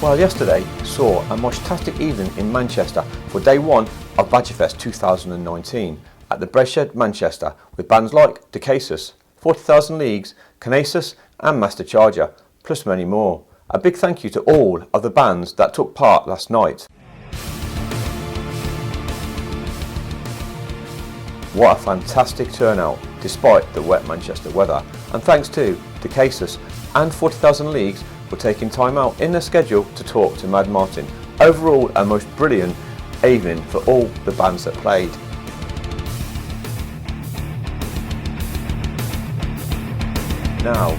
Well, yesterday saw a fantastic evening in Manchester for day one of BadgerFest 2019 at the Breashed Manchester with bands like Decasus, 40,000 Leagues, Canasus and Master Charger, plus many more. A big thank you to all of the bands that took part last night. What a fantastic turnout despite the wet Manchester weather, and thanks to Decasus and 40,000 Leagues for taking time out in their schedule to talk to Mad Martin. Overall, a most brilliant evening for all the bands that played. Now,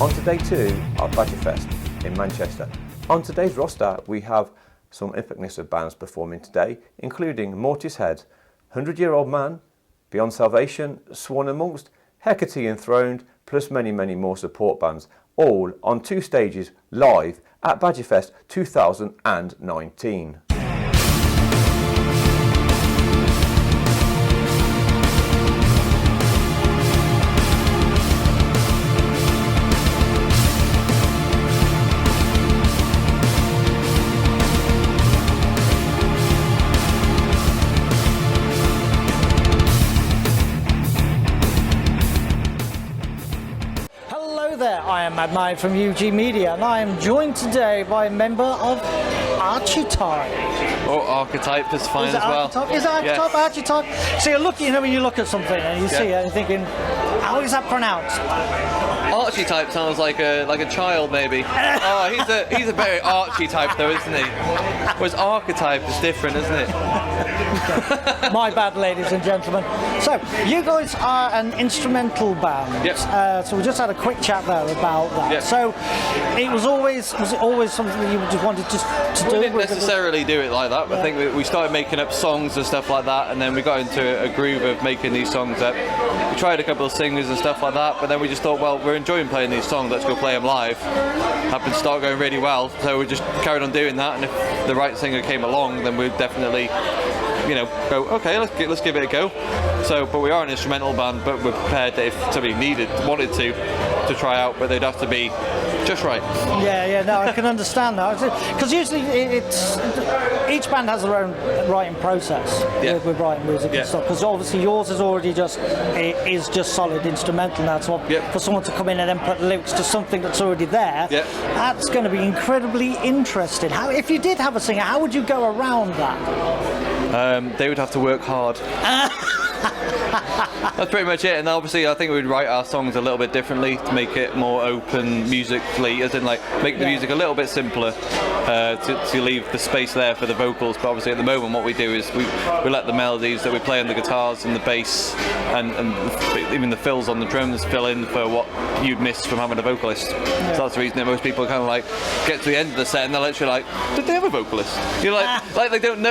on to day two of BadgerFest in Manchester. On today's roster, we have some epicness of bands performing today, including Mortis Head, 100-Year-Old Man, Beyond Salvation, Sworn Amongst, Hecate Enthroned, plus many more support bands, all on two stages live at BadgerFest 2019. I am Mad Mike from UG Media, and I am joined today by a member of Archetype. Oh, Archetype is fine as well. Is it Archetype? Yes. Archetype? So you're looking, when you look at something and you see it and you're thinking, how is that pronounced? Archetype sounds like a child, maybe. Oh, he's a very Archie type though, isn't he? Whereas Archetype is different, isn't it? My bad, ladies and gentlemen. So you guys are an instrumental band. Yep. So we just had a quick chat there about that. Yep. So was it always something that you just wanted to do? We didn't necessarily do it like that. I think we started making up songs and stuff like that, and then we got into a groove of making these songs up. We tried a couple of singers and stuff like that, but then we just thought, well, we're enjoying playing these songs, let's go play them live. Happened to start going really well, so we just carried on doing that, and if the right singer came along, then we'd definitely, go, okay, let's give it a go. So, but we are an instrumental band, but we're prepared that if somebody wanted to try out, but they'd have to be just right. Yeah, no, I can understand that. Because usually each band has their own writing process with writing music and stuff. Because obviously yours is already just solid instrumental now. So for someone to come in and then put lyrics to something that's already there, that's going to be incredibly interesting. If you did have a singer, how would you go around that? They would have to work hard. That's pretty much it, and obviously I think we'd write our songs a little bit differently to make it more open musically, as in like make the music a little bit simpler, to leave the space there for the vocals. But obviously at the moment what we do is we let the melodies that we play on the guitars and the bass and even the fills on the drums fill in for what you'd miss from having a vocalist. So that's the reason that most people kind of like get to the end of the set and they're literally like, did they have a vocalist? You're like they don't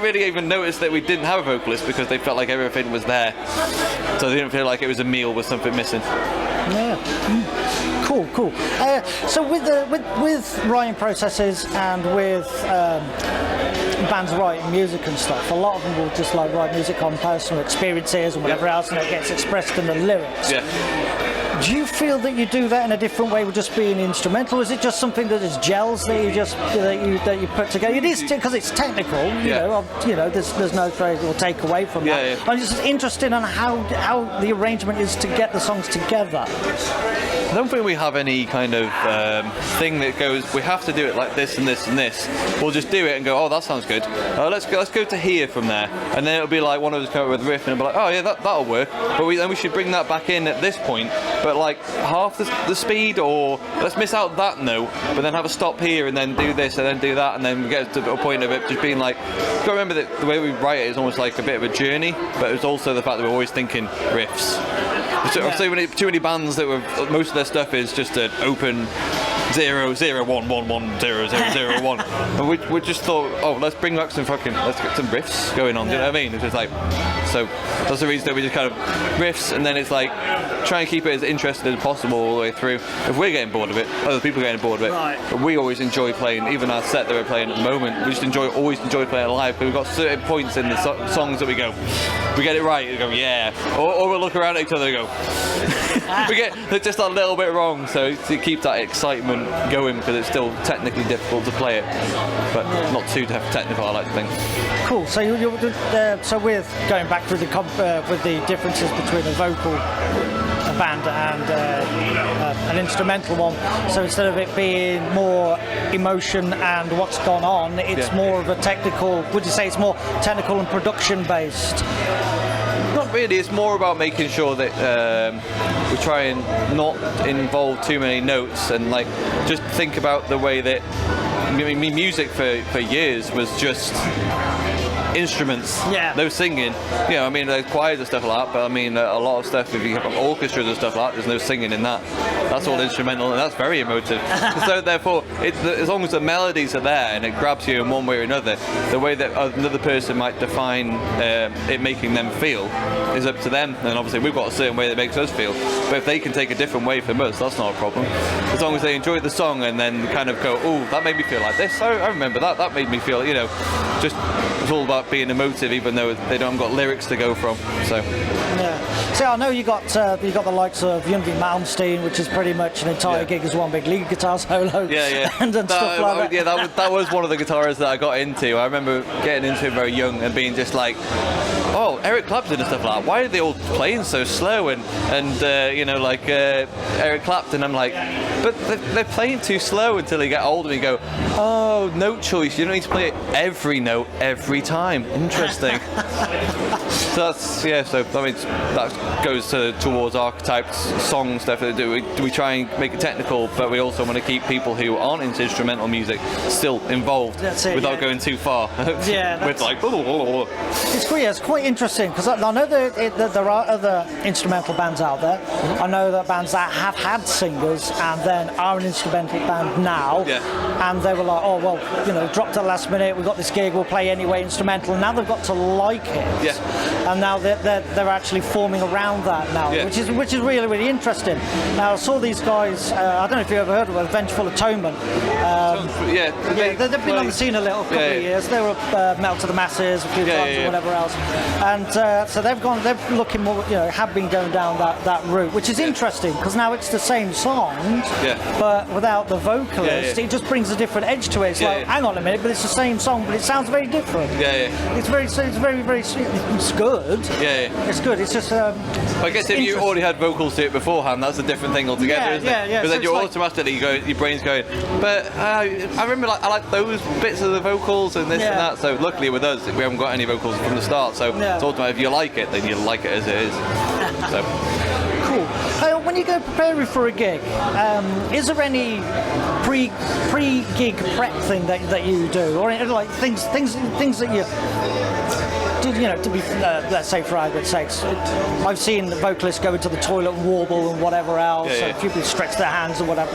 really even notice that we didn't have a vocalist because they felt like everything was there. So they didn't feel like it was a meal with something missing. Yeah. Cool. So with writing processes and with bands writing music and stuff, a lot of them will just like write music on personal experiences and whatever else, and it gets expressed in the lyrics. Yeah. Do you feel that you do that in a different way with just being instrumental? Or is it just something that is gels that you put together? It is because it's technical. There's no trade or take away from that. I'm just interested in how the arrangement is to get the songs together. I don't think we have any kind of thing that goes, we have to do it like this and this and this. We'll just do it and go, oh, that sounds good. Let's go to here from there, and then it'll be like one of us come up with a riff and it'll be like, oh yeah, that'll work. But then we should bring that back in at this point. But like half the speed, or let's miss out that note, but then have a stop here and then do this and then do that, and then we get to a point of it just being like, you've got to remember that the way we write it is almost like a bit of a journey, but it's also the fact that we're always thinking riffs. So too many bands that most of their stuff is just an open 0 0 1 1 1 0 0 0 1, and we just thought, oh, let's bring back let's get some riffs going on. Do you know what I mean? It's just like, so that's the reason that we just kind of riffs, and then it's like try and keep it as interesting as possible all the way through. If we're getting bored of it, other people are getting bored of it. Right. But we always enjoy playing, even our set that we're playing at the moment. We just always enjoy playing it live, because we've got certain points in the songs that we get it right, we go, yeah, or we'll look around at each other and go. we get just a little bit wrong, so to keep that excitement going, because it's still technically difficult to play it, but not too technical, I like to think. Cool. So so with going back through with the differences between a vocal band and an instrumental one, so instead of it being more emotion and what's gone on, it's more of a technical. Would you say it's more technical and production based? Not really, it's more about making sure that we try and not involve too many notes, and like just think about the way that music for years was just instruments, no singing. You know, I mean, there's choirs and stuff like that, but I mean, a lot of stuff, if you have orchestras and stuff like that, there's no singing in that. That's all instrumental, and that's very emotive. So therefore, as long as the melodies are there and it grabs you in one way or another, the way that another person might define it making them feel is up to them. And obviously, we've got a certain way that makes us feel. But if they can take a different way from us, that's not a problem. As long as they enjoy the song and then kind of go, oh, that made me feel like this. I remember that. That made me feel, you know, just it's all about being emotive, even though they don't got lyrics to go from. So. Yeah. So I know you got the likes of Yngwie Malmsteen, which is pretty much an entire gig as one big lead guitar solo. Yeah. and stuff like that. Yeah, that was one of the guitarists that I got into. I remember getting into it very young and being just like, oh, Eric Clapton and stuff like that. Why are they all playing so slow? And you know, like Eric Clapton, I'm like, but they're playing too slow until you get older and you go, oh, note choice. You don't need to play every note every time. Interesting. So that's So I mean, that goes towards archetypes, song stuff that we try and make it technical, but we also want to keep people who aren't into instrumental music still involved without going too far. With like. It's quite interesting, because I know that there are other instrumental bands out there. I know that bands that have had singers and then are an instrumental band now, and they were like, oh well, you know, dropped at the last minute. We've got this gig. We'll play anyway, instrumental. And now they've got to like it, and now they're actually forming around that now, which is really, really interesting. Now I saw these guys. I don't know if you ever heard of it, Vengeful Atonement. They've been on the scene a little couple of years. They were Metal to the Masses a few times or whatever else, and so they're looking more, you know, have been going down that route, which is interesting, because now it's the same song, but without the vocalist, it just brings a different edge to it. It's like, hang on a minute, but it's the same song, but it sounds very different. It's very, it's good. It's good. It's just. I guess if you already had vocals to it beforehand, that's a different thing altogether, isn't it? Because then you're automatically your brain's going. But I remember, like, I like those bits of the vocals and this and that. So luckily with us, we haven't got any vocals from the start. So it's automatic. If you like it, then you like it as it is. So. Cool. When you go preparing for a gig, is there any pre-gig prep thing that you do, or like things that you? You know, to be, let's say for argument's sake, I've seen the vocalists go into the toilet and warble and whatever else, so people stretch their hands or whatever.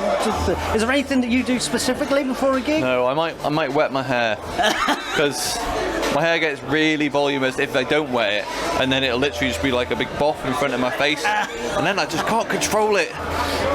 Is there anything that you do specifically before a gig? No, I might wet my hair, because my hair gets really voluminous if I don't wet it, and then it'll literally just be like a big boff in front of my face, and then I just can't control it.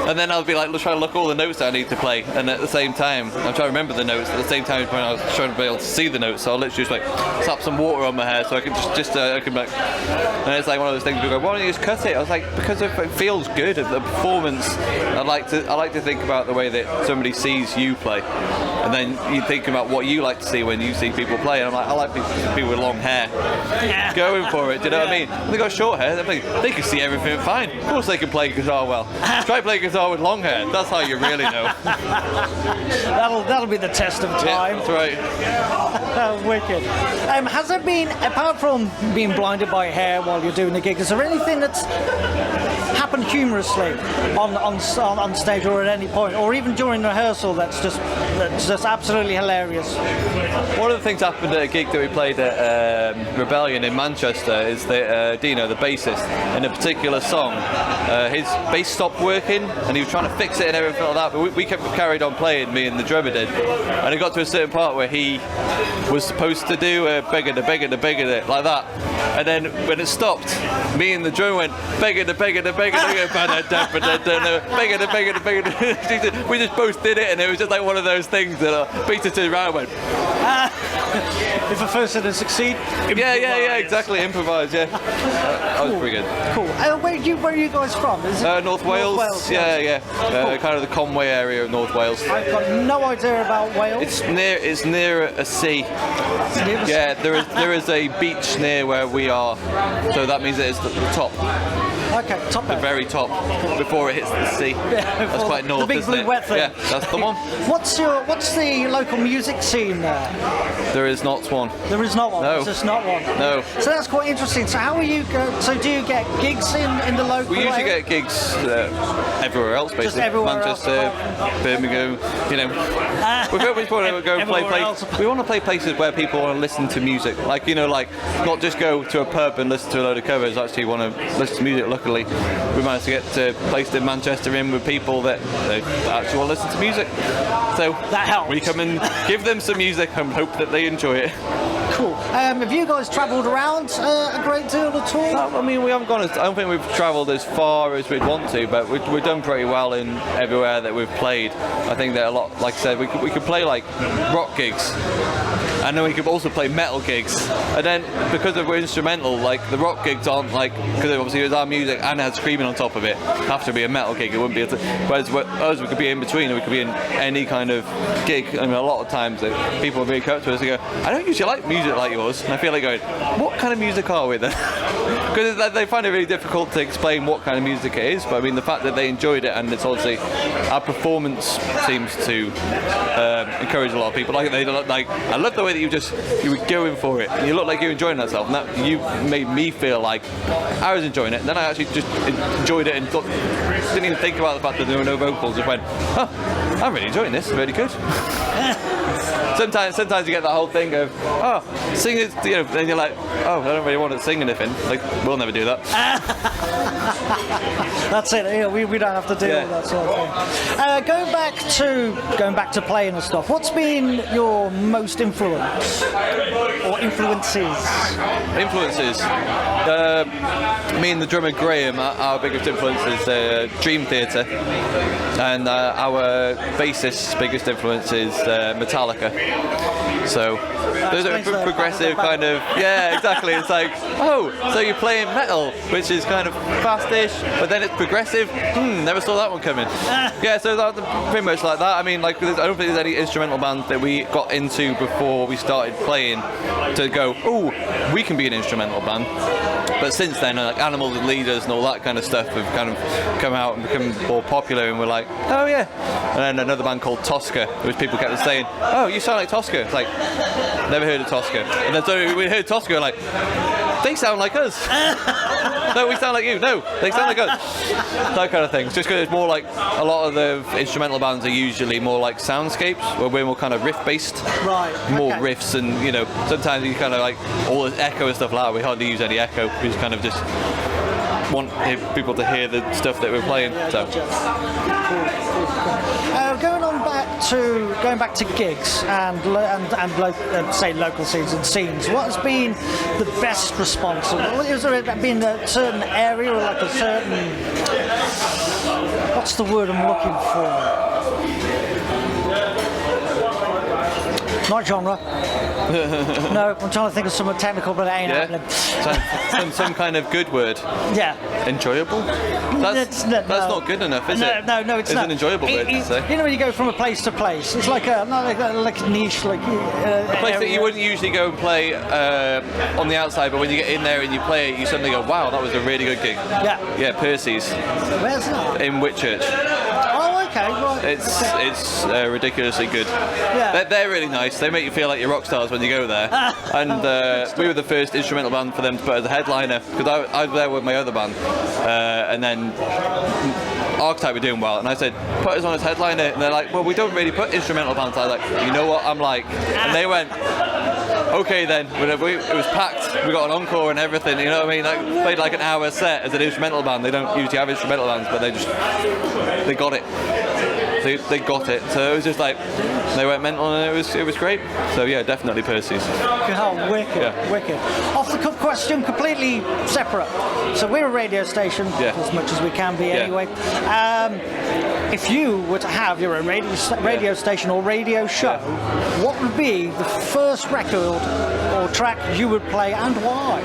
And then I'll be like trying to look all the notes that I need to play, and at the same time I'm trying to remember the notes. At the same time, when I was trying to be able to see the notes, so I'll literally just like slap some water on my hair so I can I can like. And it's like one of those things. People go, "Why don't you just cut it?" I was like, because if it feels good at the performance, I like to think about the way that somebody sees you play, and then you think about what you like to see when you see people play. And I'm like, I like people with long hair going for it. Do you know what I mean? When they got short hair, they can see everything fine. Of course, they can play guitar well. Try playing guitar with long hair. That's how you really know. that'll be the test of time. That's right. Wicked. Has there been, apart from being blinded by hair while you're doing the gig, is there anything that's happened humorously on stage or at any point, or even during rehearsal that's just absolutely hilarious? One of the things happened at a gig that we played at Rebellion in Manchester is that Dino, the bassist, in a particular song, his bass stopped working and he was trying to fix it and everything like that, but we carried on playing, me and the drummer did, and it got to a certain part where he was supposed to do bigger like that, and then when it stopped, me and the drummer went bigger, We just both did it, and it was just like one of those things that Peter turned around and went, if a first didn't succeed, yeah, exactly, improvise, yeah. That was pretty good. Cool. Where are you guys from? Is it North Wales? Yeah. Kind of the Conway area of North Wales. I've got no idea about Wales. It's near a sea. Yeah, there is a beach near where we are, so that means it's the top. Okay, top The very top, before it hits the sea. That's quite north, the big isn't blue it? wet thing. Yeah, that's the one. What's the local music scene there? There is not one. There is not one. No. There's just not one. No. So that's quite interesting. So how are you so do you get gigs in the local We usually area? get gigs everywhere else, basically. everywhere Manchester, Birmingham, we want to go and play Everywhere else. places. We want to play places where people want to listen to music. Like, not just go to a pub and listen to a load of covers, actually want to listen to music. Luckily, we managed to get placed in Manchester with people that they actually want to listen to music. So That helps. we come and give them some music and hope that they enjoy it. Cool. Have you guys travelled around a great deal at all? I mean, we haven't gone. I don't think we've travelled as far as we'd want to, but we've done pretty well in everywhere that we've played. I think that a lot, like I said, we could play like rock gigs, and then we could also play metal gigs. And then because we're instrumental, like the rock gigs aren't like, because obviously it was our music and it had screaming on top of it. It'd have to be a metal gig. It wouldn't be. Whereas us, we could be in between, and we could be in any kind of gig. I mean, a lot of times people will really come up to us and go, "I don't usually like music like yours," and I feel like going, "What kind of music are we then?" Because they find it really difficult to explain what kind of music it is. But I mean, the fact that they enjoyed it, and it's obviously our performance seems to encourage a lot of people. Like I love the way that you were going for it. And you look like you're enjoying yourself, and that you made me feel like I was enjoying it. And then I actually just enjoyed it and didn't even think about the fact that there were no vocals. Just went, "Oh, I'm really enjoying this. It's really good." Sometimes you get that whole thing of, "Oh, sing it," then you're like, "Oh, I don't really want to sing anything." Like, we'll never do that. That's it. We don't have to do all that sort of thing. Going back to playing and stuff. What's been your most influence or influences? Influences. Me and the drummer Graham, our biggest influence is Dream Theater, and our bassist's biggest influence is Metallica. So there's a progressive kind of, yeah, exactly. It's like, oh, so you're playing metal, which is kind of fast-ish, but then it's progressive. Never saw that one coming. Yeah, so that's pretty much like that. I mean, like, I don't think there's any instrumental bands that we got into before we started playing to go, oh, we can be an instrumental band. But since then, like Animals and Leaders and all that kind of stuff have kind of come out and become more popular, and we're like, oh yeah. And then another band called Tosca, which people kept saying, oh, you sound like Tosca. It's like, never heard of Tosca. And then so we heard Tosca, we're like, they sound like us. No, we sound like you. No, they sound like us. That kind of thing. Just because it's more like a lot of the instrumental bands are usually more like soundscapes, where we're more kind of riff-based. Right. More okay. riffs, and sometimes you kind of like all this echo and stuff like that. We hardly use any echo. We just kind of just want people to hear the stuff that we're playing. So. Going back to gigs and say local scenes and scenes, what has been the best response? Has there been a certain area or like a certain, what's the word I'm looking for? Not genre. No, I'm trying to think of something technical, but it ain't happening. Some kind of good word. Yeah. Enjoyable? That's not good enough, is it? No, it's not. It's an enjoyable word to say. When you go from a place to place, it's like a niche, like a place that you wouldn't usually go and play on the outside, but when you get in there and you play it, you suddenly go, wow, that was a really good gig. Yeah. Yeah, Percy's. Where's that? In Whitchurch. Oh, okay, right. It's ridiculously good. Yeah. They're really nice. They make you feel like you're rock stars when you go there. And we were the first instrumental band for them to put as a headliner, because I was there with my other band, and then Archetype were doing well, and I said, put us on as headliner, and they're like, well, we don't really put instrumental bands. I was like, you know what I'm like, and they went, okay then. It was packed. We got an encore and everything. You know what I mean? Like, played like an hour set as an instrumental band. They don't usually have instrumental bands, but they got it. they got it. So it was just like they went mental, and it was great. So yeah, definitely Percy's. Oh, wicked, Yeah. wicked. Off the cuff question, completely separate. So we're a radio station, Yeah. as much as we can be Yeah. anyway. If you were to have your own radio station or radio show, what would be the first record or track you would play, and why?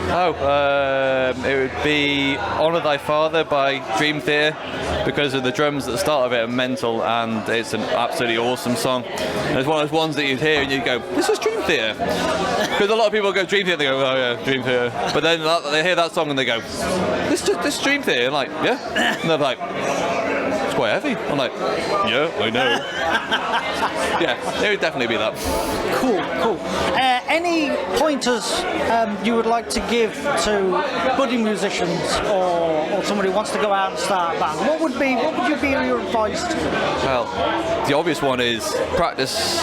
It would be Honour Thy Father by Dream Theater, because of the drums at the start of it are mental, and it's an absolutely awesome song. And it's one of those ones that you'd hear and you'd go, this is Dream Theater. Because a lot of people go Dream Theater, they go, oh yeah, Dream Theater. But then they hear that song and they go, this is Dream Theater. I'm like, yeah. And they're like, it's quite heavy. I'm like, yeah, I know. Yeah, it would definitely be that. Cool. Any pointers you would like to give to budding musicians or somebody who wants to go out and start a band? What would you be your advice to them? Well, the obvious one is practice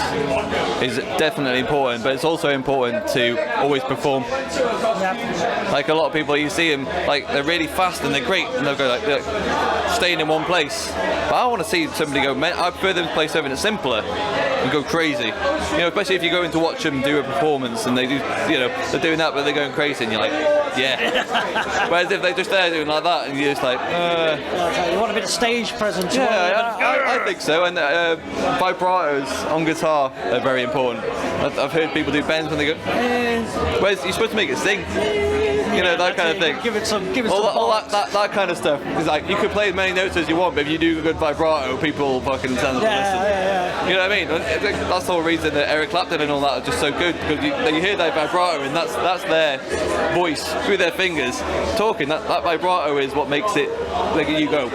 is definitely important, but it's also important to always perform. Yeah. Like a lot of people, you see them, like they're really fast and they're great, and they'll go like staying in one place. But I want to see somebody go. I prefer them to play something that's simpler and go crazy. You know, especially if you go in to watch them do a performance and they do, you know, they're doing that, but they're going crazy, and you're like, yeah. Whereas if they're just there doing like that, and you're just like, You want a bit of stage presence. I think so. And vibratos on guitar are very important. I've heard people do bends when they go, whereas you're supposed to make it sing. You know, that kind of thing. Give it some all that kind of stuff. It's like you could play as many notes as you want, but if you do a good vibrato, people fucking stand up and listen. Yeah. You know what I mean? That's the whole reason that Eric Clapton and all that are just so good, because you hear that vibrato, and that's their voice through their fingers talking. That vibrato is what makes it like you go,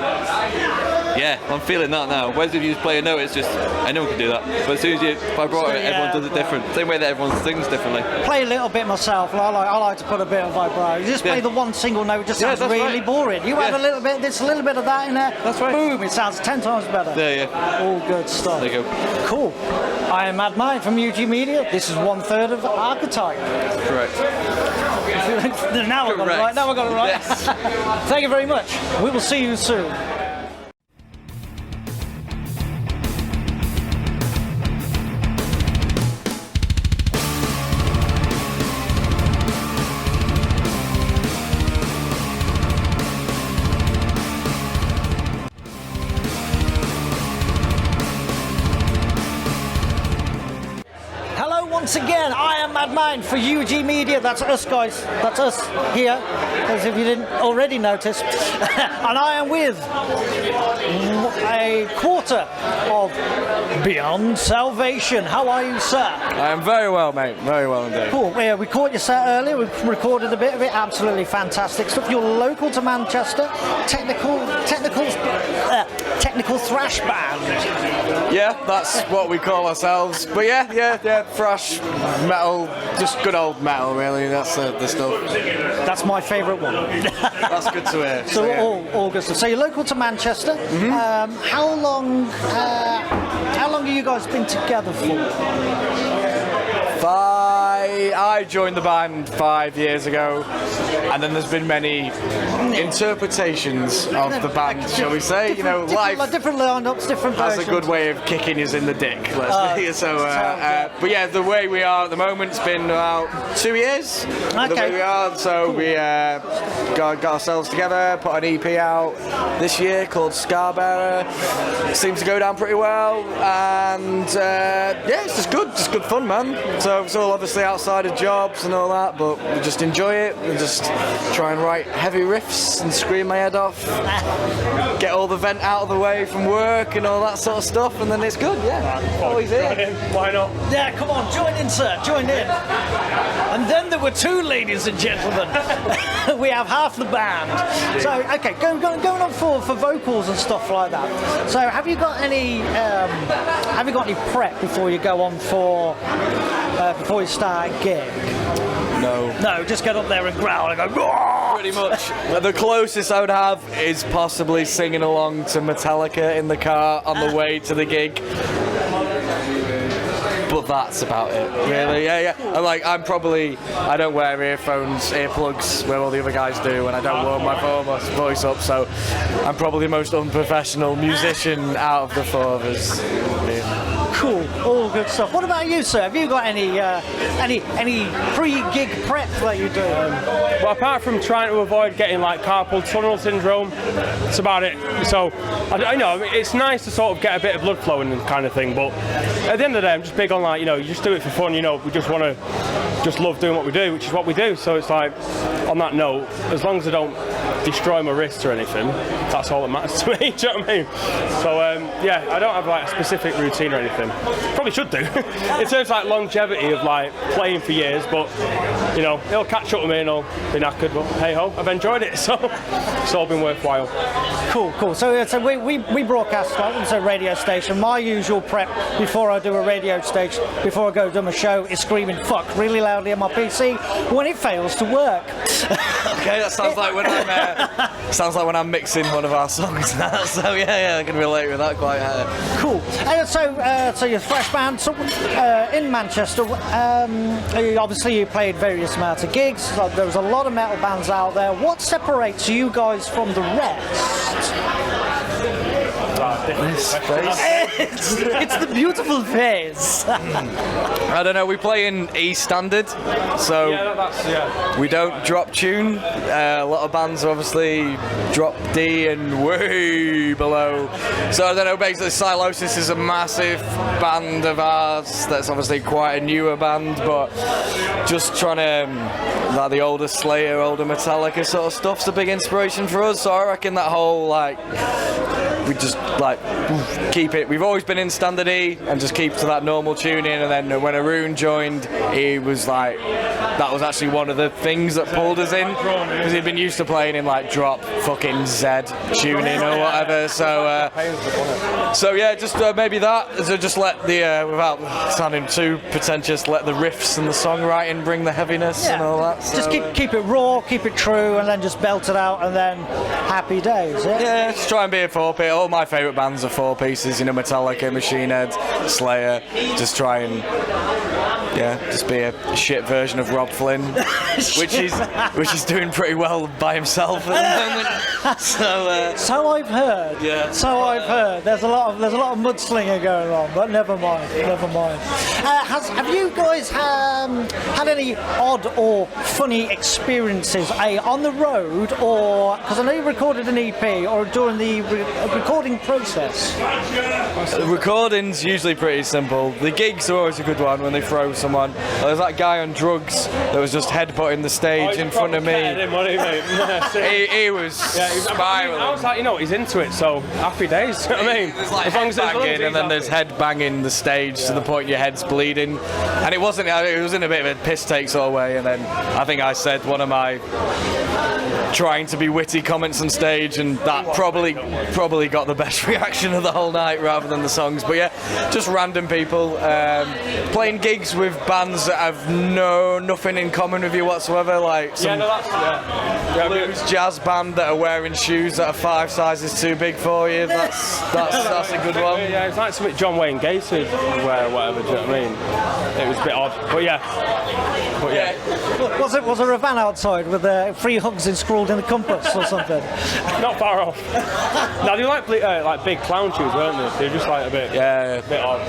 yeah, I'm feeling that now. Whereas if you just play a note, it's just anyone can do that. But as soon as you vibrato, everyone does it different. Same way that everyone sings differently. Play a little bit myself. I like to put a bit of vibrato. You just play the one single note, it just sounds really boring. You add a little bit, there's a little bit of that in there. That's right. Boom, it sounds 10 times better. Yeah. All good stuff. There you go. Cool. I am Mad Mike from UG Media. This is 1/3 of Archetype. Correct. Now I got it right. Yes. Thank you very much. We will see you soon. Once again, I am Mad Mind for UG Media. That's us, guys. That's us here, as if you didn't already notice. And I am with a quarter of Beyond Salvation. How are you, sir? I am very well, mate. Very well indeed. Cool. Yeah, we caught your set earlier. We recorded a bit of it. Absolutely fantastic stuff. You're local to Manchester. Technical thrash band. Yeah, that's what we call ourselves. But yeah, thrash, metal, just good old metal, really. That's the stuff. That's my favourite one. That's good to hear. So yeah. all good stuff. So you're local to Manchester. Mm-hmm. How long have you guys been together for? I joined the band 5 years ago, and then there's been many interpretations of the band, shall we say? You know, life different lineups, different versions. has a good way of kicking us in the dick. Let's say. But yeah, the way we are at the moment, it's been about 2 years. Okay. The way we are, so cool. We got ourselves together, put an EP out this year called Scarbearer. It seems to go down pretty well, and yeah, it's just good fun, man. So it's all obviously outside of jobs and all that, but we just enjoy it and just try and write heavy riffs and scream my head off, get all the vent out of the way from work and all that sort of stuff, and then it's good, yeah. Always here. Why not? Yeah, come on, join in, sir, join in. And then there were two, ladies and gentlemen. We have half the band. So, okay, going on for vocals and stuff like that. So, have you got any prep before you go on for before you start a gig? No, just get up there and growl and go, roar! Pretty much. The closest I would have is possibly singing along to Metallica in the car on the way to the gig. But that's about it, really. Yeah. And like, I don't wear earplugs where all the other guys do, and I don't warm my voice up, so I'm probably the most unprofessional musician out of the four of us. Yeah. Cool, all good stuff. What about you, sir? Have you got any pre-gig prep that you do? Well, apart from trying to avoid getting like carpal tunnel syndrome, that's about it. So, I know it's nice to sort of get a bit of blood flowing and kind of thing, but at the end of the day, I'm just big on like, you just do it for fun. We just want to just love doing what we do, which is what we do. So it's like, on that note, as long as I don't destroy my wrists or anything, that's all that matters to me. Do you know what I mean? So yeah, I don't have like a specific routine or anything. Probably should do. In terms of like longevity of like playing for years, but it'll catch up with me and I'll be knackered. But hey ho, I've enjoyed it, so it's all been worthwhile. Cool. So we broadcast on a radio station. My usual prep before I do a radio station, before I go do my show, is screaming "fuck" really loudly on my PC when it fails to work. Okay, that sounds like when I'm mixing one of our songs. So yeah, I can relate with that quite. Cool. So you're a thrash band. So in Manchester, obviously you played various amounts of gigs. So there's a lot of metal bands out there. What separates you guys from the rest? It's the beautiful face. I don't know, we play in E standard, so we don't drop tune. A lot of bands obviously drop D and way below. So I don't know, basically Silosis is a massive band of ours that's obviously quite a newer band, but just trying to, like the older Slayer, older Metallica sort of stuff's a big inspiration for us. So I reckon that whole we just keep it. We've always been in standard E and just keep to that normal tuning. And then when Arun joined, he was like, that was actually one of the things that pulled us in, because he'd been used to playing in like drop fucking Z tuning or whatever. So yeah, just maybe that. So just let the without sounding too pretentious, let the riffs and the songwriting bring the heaviness and all that. So, just keep it raw, keep it true, and then just belt it out, and then happy days. Yeah, just try and be a four-piece. All my favourite bands are four pieces, Metallica, Machine Head, Slayer. Just try and just be a shit version of Rob Flynn, which is doing pretty well by himself at the moment. So I've heard. Yeah. So I've heard. There's a lot of mudslinger going on, but never mind. Have you guys had any odd or funny experiences, on the road, or because I know you recorded an EP, or during the recording process? The recording's usually pretty simple. The gigs are always a good one when they throw someone. There's that guy on drugs that was just headbutting the stage in front of me. He was spiraling. I was like, he's into it, so happy days. You know what I mean? It's like head banging, and then there's head banging the stage to the point your head's bleeding. And it was in a bit of a piss take sort of way. And then I think I said one of my trying to be witty comments on stage, and that probably got the best reaction of the whole night rather than the songs. But yeah, just random people playing gigs with bands that have nothing in common with you whatsoever, like some blues jazz band that are wearing shoes that are 5 sizes too big for you. That's a good one. Yeah, it's like something John Wayne Gacy would wear, whatever. Do you know what I mean? It was a bit odd, but yeah. Was there a van outside with 3 hugs inscrawled in the compass or something? Not far off. No, they were like big clown shoes, weren't they? They're just like a bit odd.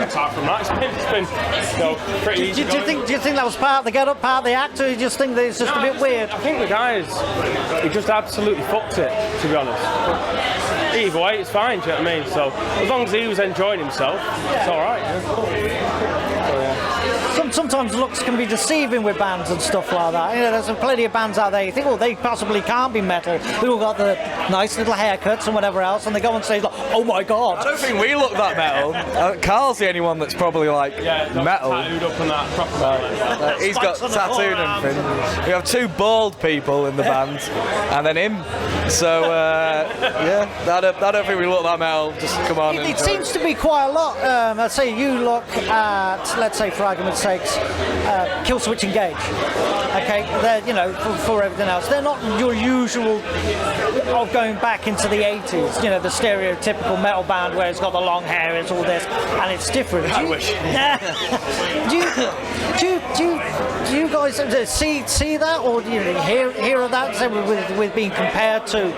Apart from that, it's been pretty easy. Do you think that was part of the get-up, part of the act, or you just think that it's just a bit weird? I think the guys, he just absolutely fucked it, to be honest. But either way, it's fine, do you know what I mean? So as long as he was enjoying himself, it's alright. Sometimes looks can be deceiving with bands and stuff like that. There's plenty of bands out there you think, they possibly can't be metal. They've all got the nice little haircuts and whatever else, and they go on stage like, oh my god. I don't think we look that metal. Carl's the only one that's probably like metal. Tattooed up and that proper. He's got tattooed and things. We have 2 bald people in the band, and then him. So I don't think we look that metal. Just come on. It seems to be quite a lot. Let's say you look at, let's say for argument's sake, Kill Switch Engage. Okay, they're, you know, for everything else, they're not your usual of going back into the 80s. You know, the stereotypical metal band where it's got the long hair, it's all this, and it's different. I wish. Do you guys see that, or do you hear of that? So with being compared to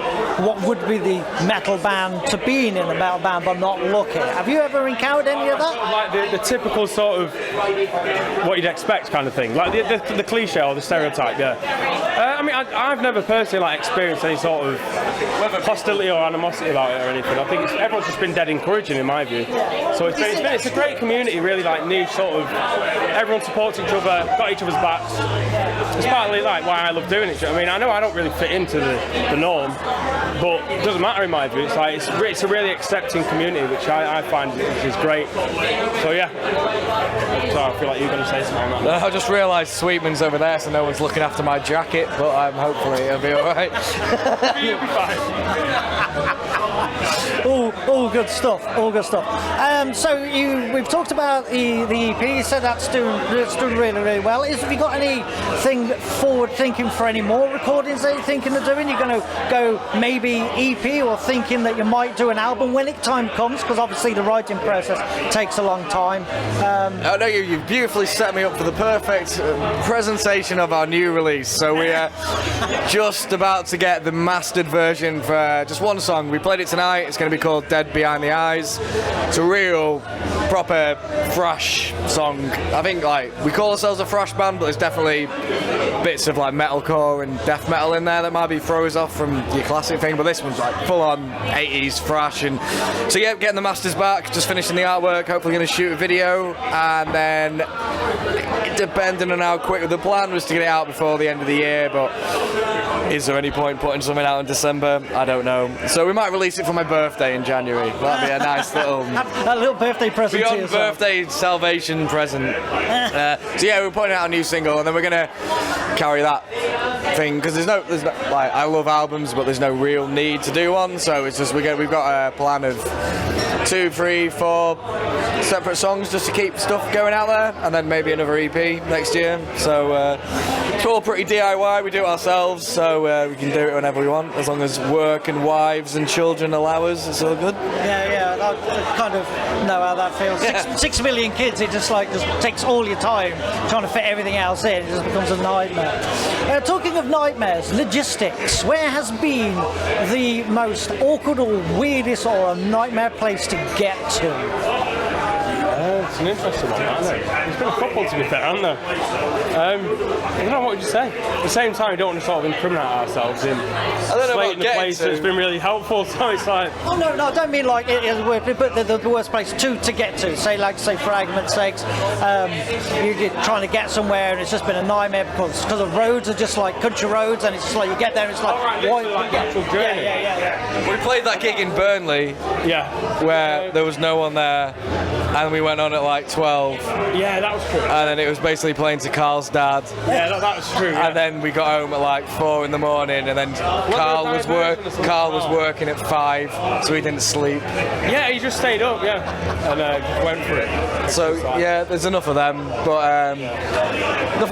what would be the metal band to being in a metal band but not looking. Have you ever encountered any of that? Like the typical sort of what you'd expect kind of thing, like the cliche or the stereotype. Yeah. I mean, I've never personally like experienced any sort of hostility or animosity about it or anything. I think everyone's just been dead encouraging in my view. So it's a great community, really like niche sort of. Everyone supports each other, got each other's backs. It's partly like why I love doing it. I mean, I know I don't really fit into the norm, but it doesn't matter in my view. It's like it's a really accepting community, which I find is great. So yeah. So I feel like you're going to say something on that. I just realised Sweetman's over there, so no one's looking after my jacket, but hopefully it'll be alright. You'll be fine. All good stuff. All good stuff. So we've talked about the EP. You said that's doing really, really well. Have you got anything forward thinking for any more recordings that you're thinking of doing? You're going to go maybe EP, or thinking that you might do an album when time comes? Because obviously the writing process takes a long time. I know you've beautifully set me up for the perfect presentation of our new release. So we are just about to get the mastered version for just one song. We played it tonight. It's going to be called Dead Behind the Eyes. It's a real proper thrash song. I think like we call ourselves a thrash band, but there's definitely bits of like metalcore and death metal in there that might be throws off from your classic thing, but this one's like full on 80s thrash. And so yeah, getting the masters back, just finishing the artwork, hopefully going to shoot a video, and then depending on how quick the plan was to get it out before the end of the year, but is there any point putting something out in December? I don't know. So we might release it for my birthday in January. That'd be a nice little a little birthday present beyond to yourself. birthday salvation present. So yeah, we're putting out a new single, and then we're gonna carry that thing, because there's no like, I love albums, but there's no real need to do one. So it's just we've got a plan of 2, 3, 4 separate songs just to keep stuff going out there, and then maybe another EP next year. So it's all pretty DIY. We do it ourselves, so we can do it whenever we want, as long as work and wives and children allow us. It's all good. Yeah, I kind of know how that feels. 6 million kids, it just takes all your time trying to fit everything else in. It just becomes a nightmare. Talking of nightmares, logistics. Where has been the most awkward or weirdest or a nightmare place to get to? It's an interesting one, isn't it? There's been a couple, to be fair, hasn't there? I don't know, what would you say? At the same time, we don't want to sort of incriminate ourselves in slating the place that's been really helpful, so it's like... Oh, no, I don't mean like it is the worst, but the worst place to get to. Say, for argument's sake, you're trying to get somewhere and it's just been a nightmare because the roads are just like country roads, and it's just like you get there and it's like... like the actual journey. Yeah. We played that gig in Burnley, where there was no one there, and we went on at like 12. Yeah, that was true. And then it was basically playing to Carl's dad. Yeah, that was true. Yeah. And then we got home at like 4 in the morning, and then Carl was working at 5, so he didn't sleep. Yeah, he just stayed up, and just went for it. So yeah, there's enough of them, but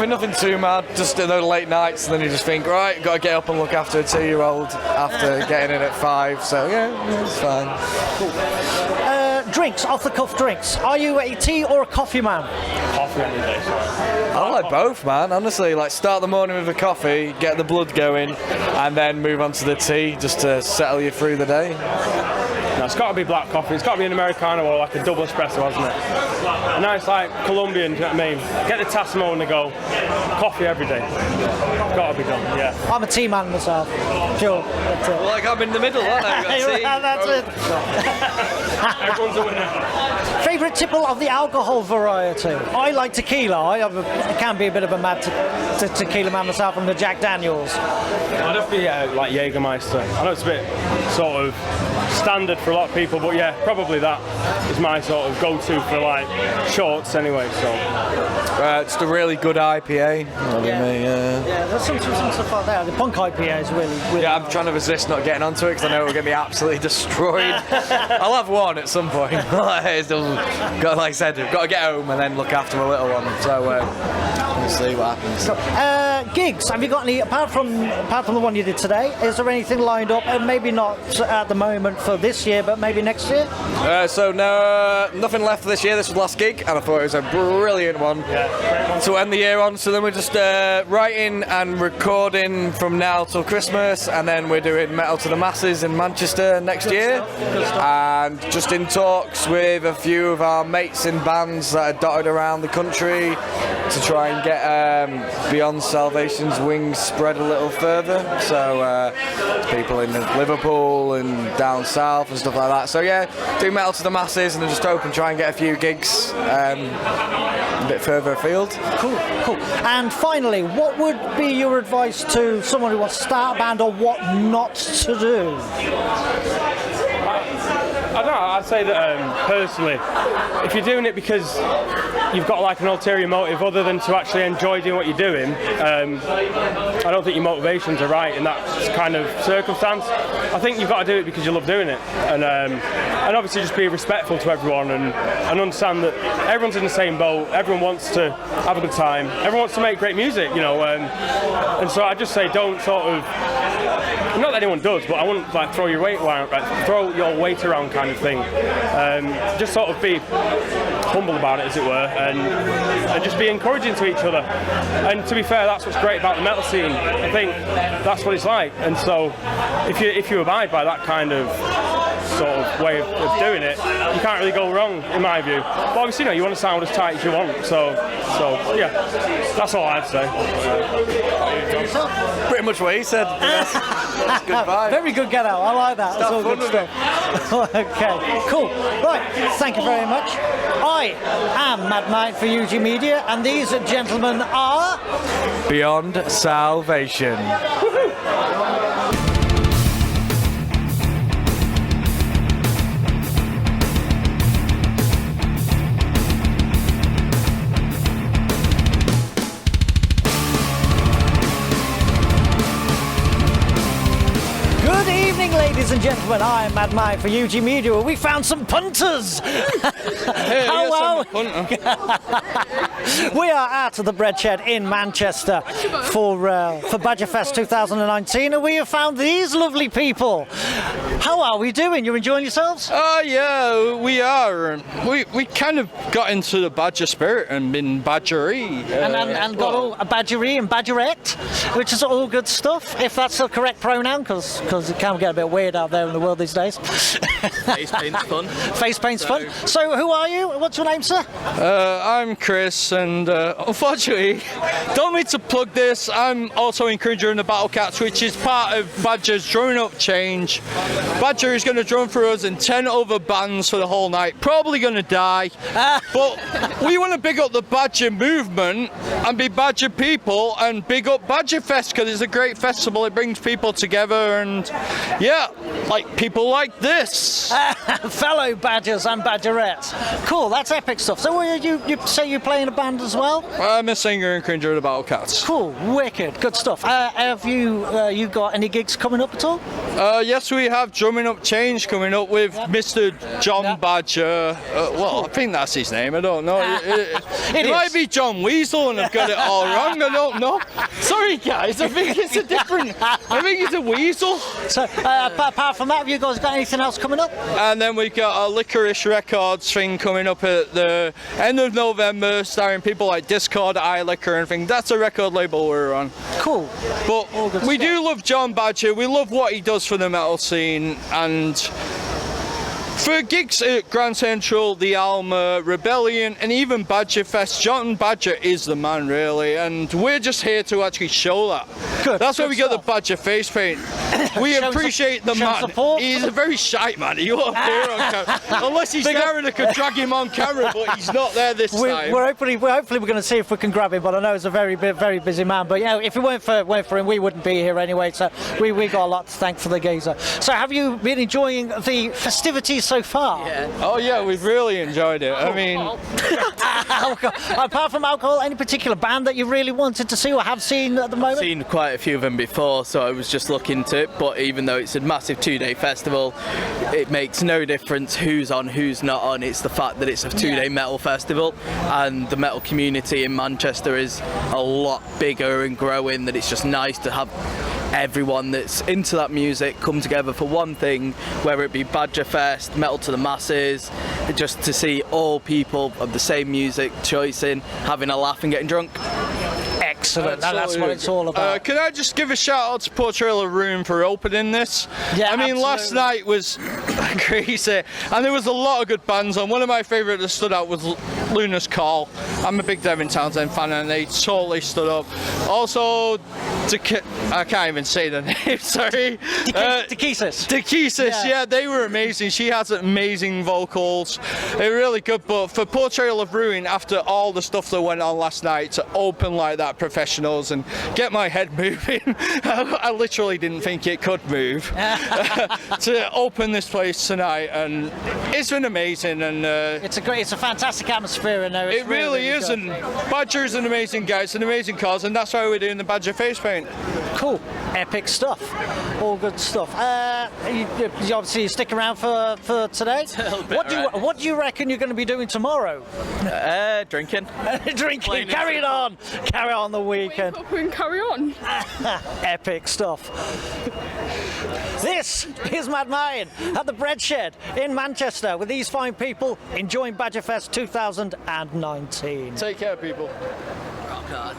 nothing too mad. Just those late nights, and then you just think, right, got to get up and look after a 2-year-old after getting in at 5. So yeah, it's fine. Cool. Drinks, off the cuff drinks. Are you a tea or a coffee man? Coffee any day, sorry. I like both, man. Honestly, like start the morning with a coffee, get the blood going, and then move on to the tea just to settle you through the day. No, it's got to be black coffee. It's got to be an Americano or like a double espresso, hasn't it? A nice like Colombian, do you know what I mean? Get the Tassimo on the go. Coffee every day. Got to be done, yeah. I'm a tea man myself. Sure. That's it. Well, like I'm in the middle, aren't I? That's it. Everyone's a winner. Favourite tipple of the alcohol variety? I like tequila. I can be a bit of a mad tequila man myself. I'm the Jack Daniels. I'd have to be like Jägermeister. I know it's a bit sort of standard for a lot of people, but yeah, probably that is my sort of go-to for like shorts anyway. So It's a really good IPA. Yeah, there's some stuff like that. The Punk IPA is really Yeah, I'm trying to resist not getting onto it because I know we're going to be absolutely destroyed. I'll have one at some point. It's still got, like I said, we've got to get home and then look after my little one. So we'll see what happens. Gigs, have you got any, apart from the one you did today, is there anything lined up, and maybe not at the moment for this year, but maybe next year? So no, nothing left for this year. This was the last gig, and I thought it was a brilliant one to end the year on. So then we're just writing and recording from now till Christmas, and then we're doing Metal to the Masses in Manchester next year, and just in talks with a few of our mates in bands that are dotted around the country to try and get Beyond Salvation's wings spread a little further. So people in Liverpool and down south and stuff like that. So yeah, do Metal to the Masses, and then just hope and try and get a few gigs a bit further afield. Cool. And finally, what would be your advice to someone who wants to start a band, or what not to do? I don't know, I'd say that personally, if you're doing it because you've got like an ulterior motive other than to actually enjoy doing what you're doing, I don't think your motivations are right in that kind of circumstance. I think you've got to do it because you love doing it, and obviously just be respectful to everyone and understand that everyone's in the same boat. Everyone wants to have a good time. Everyone wants to make great music, you know, and so I just say don't sort of, not that anyone does, but I wouldn't like throw your weight around kind of thing. Just sort of be humble about it, as it were, and just be encouraging to each other. And to be fair, that's what's great about the metal scene. I think that's what it's like. And so if you abide by that kind of sort of way of doing it, you can't really go wrong, in my view. But obviously, you want to sound as tight as you want. So yeah, that's all I'd say. Pretty much what he said. That's good vibe. Very good get out. I like that. That's all good stuff. Okay, cool. Right, thank you very much. I am Mad Mike for UG Media, and these gentlemen are Beyond Salvation. Ladies and gentlemen, I am Mad Mike for UG Media. We found some punters. Hello. We are at the Bread Shed in Manchester for BadgerFest 2019, and we have found these lovely people. How are we doing? You enjoying yourselves? Yeah, we are. We kind of got into the Badger spirit and been badgery. And got all a badgery and badgerette, which is all good stuff, if that's the correct pronoun, because it can get a bit weird out there in the world these days. Face paint's fun. Face paint's fun. So who are you? What's your name, sir? I'm Chris, and unfortunately, don't mean to plug this, I'm also encouraging the Battle Cats, which is part of Badger's Drumming Up Change. Badger is going to drum for us and 10 other bands for the whole night. Probably going to die, but we want to big up the Badger movement and be Badger people and big up BadgerFest, because it's a great festival. It brings people together, and yeah, like people like this. Fellow Badgers and Badgerettes. Cool, that's epic stuff. So you say you play in a band as well? I'm a singer and cringer of the Battle Cats. Cool, wicked, good stuff. Have you got any gigs coming up at all? Yes, we have Drumming Up Change coming up with Mr. John Badger. Well, I think that's his name. I don't know. It might be John Weasel, and I've got it all wrong. I don't know. Sorry, guys. I think it's a different. I think it's a weasel. So, apart from that, have you guys got anything else coming up? And then we've got a Licorice Records thing coming up at the end of November, starring people like Discord, iLiquor, and things. That's a record label we're on. Cool. But we do love John Badger. We love what he does for the metal scene, and for gigs at Grand Central, the Alma, Rebellion, and even BadgerFest, John Badger is the man, really, and we're just here to actually show that. Good. That's why we stuff. got the Badger face paint. We appreciate the man. Support. He's a very shy man. He won't appear on camera. Unless he's there and I could drag him on camera, but he's not there this time. Hopefully we're going to see if we can grab him, but I know he's a very busy man. But yeah, if it weren't for him, we wouldn't be here anyway, so we got a lot to thank for the geezer. So have you been enjoying the festivities so far? Oh yeah, we've really enjoyed it. I mean, Apart from alcohol, any particular band that you really wanted to see or have seen at the moment? I've seen quite a few of them before, so I was just looking to it. But even though it's a massive 2-day festival, it makes no difference who's on, who's not on. It's the fact that it's a 2-day metal festival, and the metal community in Manchester is a lot bigger and growing. That it's just nice to have everyone that's into that music come together for one thing, whether it be BadgerFest, Metal to the Masses, just to see all people of the same music choicing, having a laugh and getting drunk. Excellent. That's what it's all about. Can I just give a shout out to Portrayal of Ruin for opening this? Yeah, I mean, absolutely. last night was crazy, and there was a lot of good bands on. One of my favourites that stood out was Luna's Call. I'm a big Devin Townsend fan, and they totally stood up. Also, I can't even say the name, sorry. Dekesis. Yeah, they were amazing. She has amazing vocals. They're really good, but for Portrayal of Ruin, after all the stuff that went on last night, to open like that professionals and get my head moving, I literally didn't think it could move, to open this place tonight, and it's been amazing. And it's a fantastic atmosphere in there. It really is, and Badger is an amazing guy, it's an amazing cause, and that's why we're doing the Badger face paint. Cool, epic stuff, all good stuff. You obviously stick around for today. What do you reckon you're going to be doing tomorrow? Drinking. Drinking. Carry on the weekend. Wake up and carry on. Epic stuff. This is Mad Mayan at the Bread Shed in Manchester with these fine people enjoying BadgerFest 2019. Take care, people. Rock hard.